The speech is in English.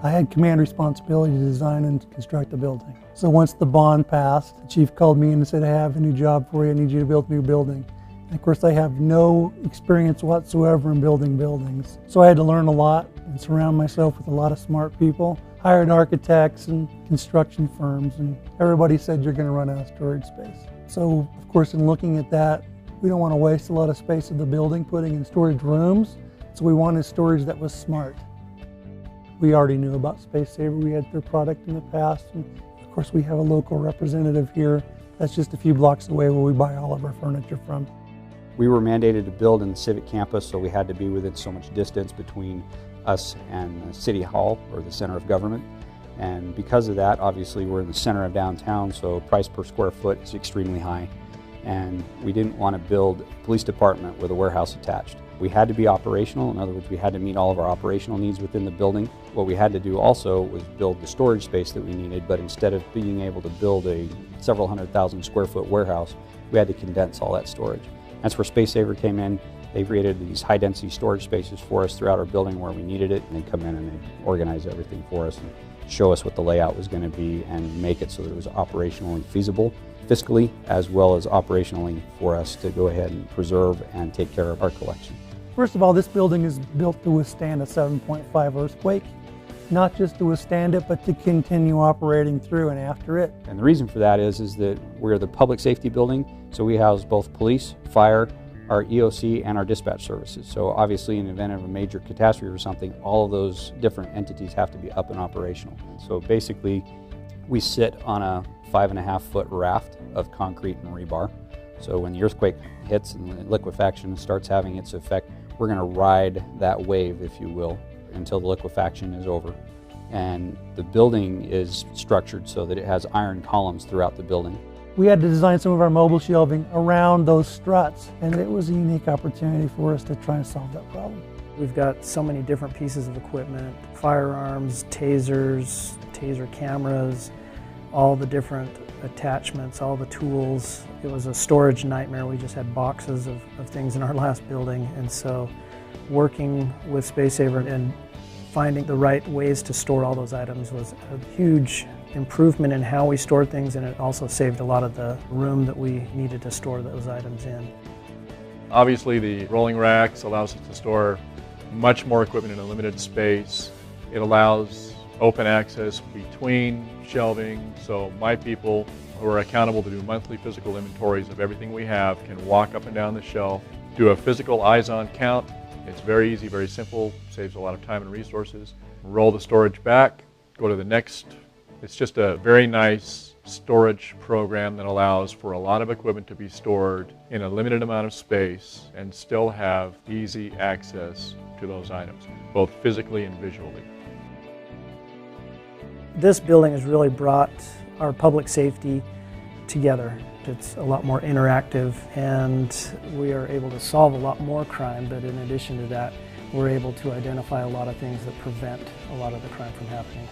I had command responsibility to design and construct the building. So once the bond passed, the chief called me and said, I have a new job for you, I need you to build a new building. And of course, I have no experience whatsoever in building buildings. So I had to learn a lot and surround myself with a lot of smart people. Hired architects and construction firms, and everybody said you're going to run out of storage space. So of course, in looking at that, we don't want to waste a lot of space of the building putting in storage rooms, so we wanted storage that was smart. We already knew about Space Saver. We had their product in the past, and of course we have a local representative here that's just a few blocks away where we buy all of our furniture from. We were mandated to build in the civic campus, so we had to be within so much distance between us and the City Hall, or the center of government. And because of that, obviously we're in the center of downtown, so price per square foot is extremely high. And we didn't want to build a police department with a warehouse attached. We had to be operational. In other words, we had to meet all of our operational needs within the building. What we had to do also was build the storage space that we needed, but instead of being able to build a several 100,000 square foot warehouse, we had to condense all that storage. That's where Space Saver came in. They created these high density storage spaces for us throughout our building where we needed it, and they come in and they organize everything for us and show us what the layout was going to be and make it so that it was operationally feasible, fiscally, as well as operationally for us to go ahead and preserve and take care of our collection. First of all, this building is built to withstand a 7.5 earthquake, not just to withstand it, but to continue operating through and after it. And the reason for that is that we're the public safety building, so we house both police, fire, our EOC, and our dispatch services. So obviously in the event of a major catastrophe or something, all of those different entities have to be up and operational. So basically we sit on a 5.5 foot raft of concrete and rebar. So when the earthquake hits and the liquefaction starts having its effect, we're going to ride that wave, if you will, until the liquefaction is over. And the building is structured so that it has iron columns throughout the building. We had to design some of our mobile shelving around those struts, and it was a unique opportunity for us to try and solve that problem. We've got so many different pieces of equipment: firearms, tasers, taser cameras, all the different attachments, all the tools. It was a storage nightmare. We just had boxes of things in our last building, and so working with Space Saver and finding the right ways to store all those items was a huge improvement in how we stored things, and it also saved a lot of the room that we needed to store those items in. Obviously, the rolling racks allows us to store much more equipment in a limited space. It allows open access between shelving, so my people who are accountable to do monthly physical inventories of everything we have can walk up and down the shelf, do a physical eyes-on count. It's very easy, very simple, saves a lot of time and resources. Roll the storage back, go to the next. It's just a very nice storage program that allows for a lot of equipment to be stored in a limited amount of space and still have easy access to those items, both physically and visually. This building has really brought our public safety together. It's a lot more interactive, and we are able to solve a lot more crime, but in addition to that, we're able to identify a lot of things that prevent a lot of the crime from happening.